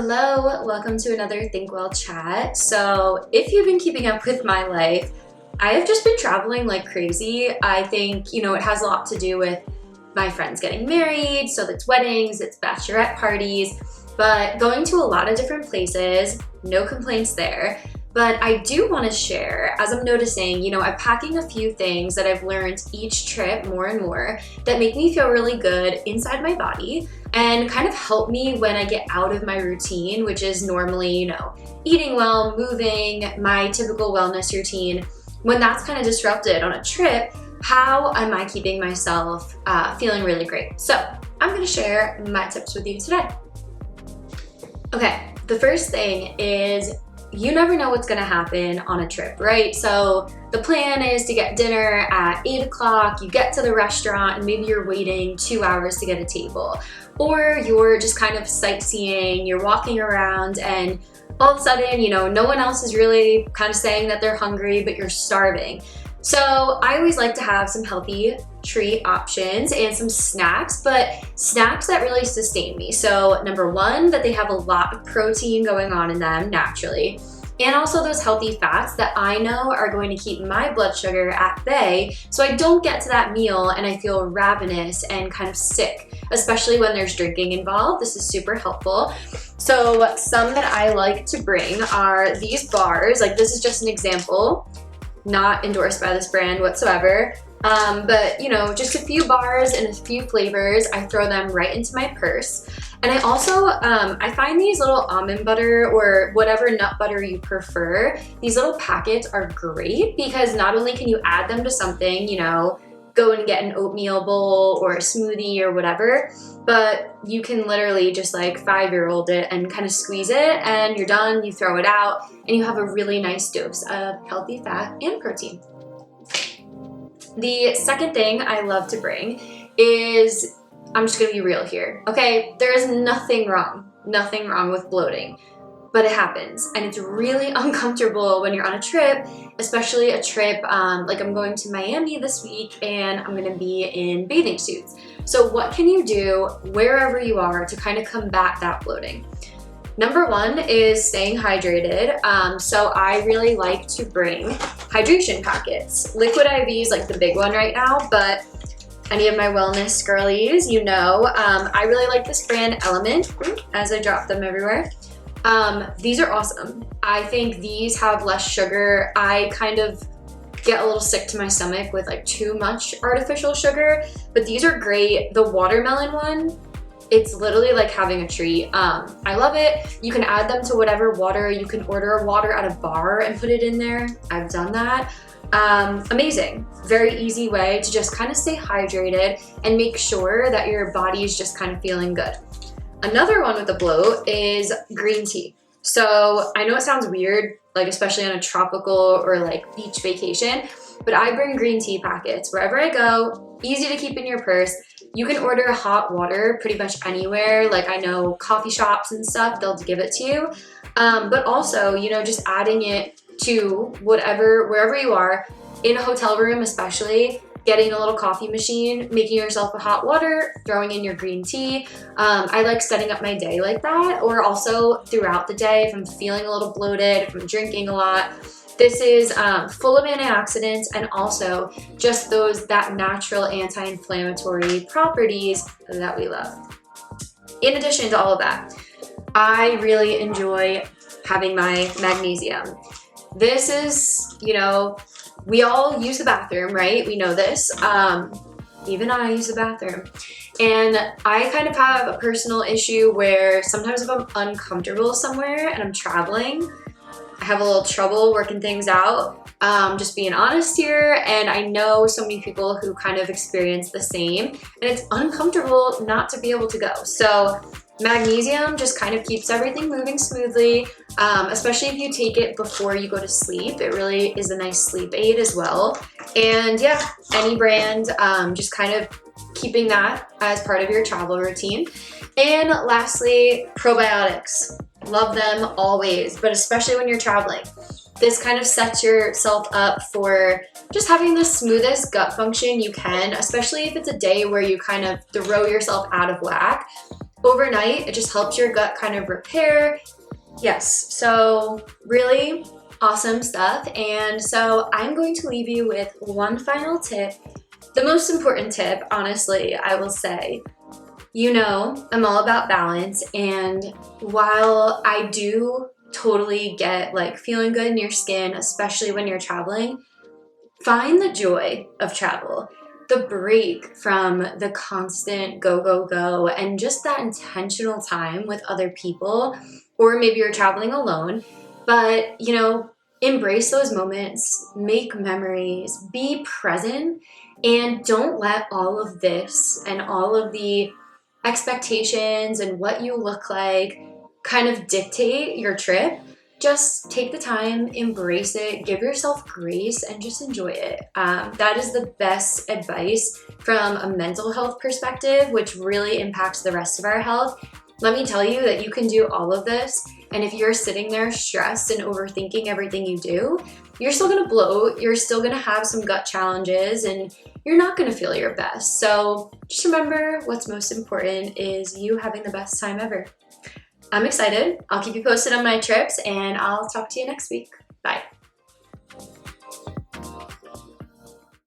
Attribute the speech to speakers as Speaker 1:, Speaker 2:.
Speaker 1: Hello, welcome to another Think Well chat. So if you've been keeping up with my life, I have just been traveling like crazy. I think, it has a lot to do with my friends getting married, so it's weddings, it's bachelorette parties, but going to a lot of different places, no complaints there. But I do want to share, as I'm noticing, I'm packing a few things that I've learned each trip more and more that make me feel really good inside my body and kind of help me when I get out of my routine, which is normally, eating well, moving, my typical wellness routine. When that's kind of disrupted on a trip, how am I keeping myself feeling really great? So I'm going to share my tips with you today. Okay, the first thing is you never know what's gonna happen on a trip, right? So the plan is to get dinner at 8 o'clock, you get to the restaurant and maybe you're waiting 2 hours to get a table. Or you're just kind of sightseeing, you're walking around and all of a sudden, no one else is really kind of saying that they're hungry, but you're starving. So I always like to have some healthy treat options and some snacks, but snacks that really sustain me. So number one, that they have a lot of protein going on in them naturally, and also those healthy fats that I know are going to keep my blood sugar at bay so I don't get to that meal and I feel ravenous and kind of sick, especially when there's drinking involved. This is super helpful. So some that I like to bring are these bars. Like, this is just an example, not endorsed by this brand whatsoever. But just a few bars and a few flavors. I throw them right into my purse. And I also, I find these little almond butter or whatever nut butter you prefer, these little packets are great because not only can you add them to something, go and get an oatmeal bowl or a smoothie or whatever, but you can literally just like 5-year-old it and kind of squeeze it and you're done, you throw it out, and you have a really nice dose of healthy fat and protein. The second thing I love to bring is, I'm just gonna be real here, okay? There is nothing wrong with bloating, but it happens and it's really uncomfortable when you're on a trip, especially a trip like I'm going to Miami this week and I'm gonna be in bathing suits. So what can you do wherever you are to kind of combat that bloating? Number one is staying hydrated. So I really like to bring hydration packets. Liquid IV is like the big one right now, but any of my wellness girlies, I really like this brand Element, as I drop them everywhere. These are awesome. I think these have less sugar. I kind of get a little sick to my stomach with like too much artificial sugar, but these are great. The watermelon one, it's literally like having a treat. I love it. You can add them to whatever water. You can order water at a bar and put it in there. I've done that. Amazing. Very easy way to just kind of stay hydrated and make sure that your body is just kind of feeling good. Another one with the bloat is green tea. So I know it sounds weird, like especially on a tropical or like beach vacation, but I bring green tea packets wherever I go. Easy to keep in your purse. You can order hot water pretty much anywhere. Like, I know coffee shops and stuff, they'll give it to you. But also, just adding it to wherever you are, in a hotel room especially, getting a little coffee machine, making yourself a hot water, throwing in your green tea. I like setting up my day like that, or also throughout the day if I'm feeling a little bloated, if I'm drinking a lot. This is full of antioxidants and also just that natural anti-inflammatory properties that we love. In addition to all of that, I really enjoy having my magnesium. This is, we all use the bathroom, right? We know this. Even I use the bathroom. And I kind of have a personal issue where sometimes if I'm uncomfortable somewhere and I'm traveling, I have a little trouble working things out, just being honest here. And I know so many people who kind of experience the same, and it's uncomfortable not to be able to go. So magnesium just kind of keeps everything moving smoothly, especially if you take it before you go to sleep. It really is a nice sleep aid as well. And yeah, any brand, just kind of keeping that as part of your travel routine. And lastly, probiotics. Love them always, but especially when you're traveling. This kind of sets yourself up for just having the smoothest gut function you can, especially if it's a day where you kind of throw yourself out of whack. overnight. It just helps your gut kind of repair. Yes, so really awesome stuff. And so I'm going to leave you with one final tip. The most important tip, honestly, I will say. You know, I'm all about balance, and while I do totally get like feeling good in your skin, especially when you're traveling, find the joy of travel, the break from the constant go, go, go, and just that intentional time with other people, or maybe you're traveling alone, but you know, embrace those moments, make memories, be present, and don't let all of this and all of the expectations and what you look like kind of dictate your trip. Just take the time, embrace it, give yourself grace, and just enjoy it. That is the best advice from a mental health perspective, which really impacts the rest of our health. Let me tell you that you can do all of this, and if you're sitting there stressed and overthinking everything you do, you're still gonna bloat, you're still gonna have some gut challenges, and you're not gonna feel your best. So just remember, what's most important is you having the best time ever. I'm excited. I'll keep you posted on my trips, and I'll talk to you next week. Bye.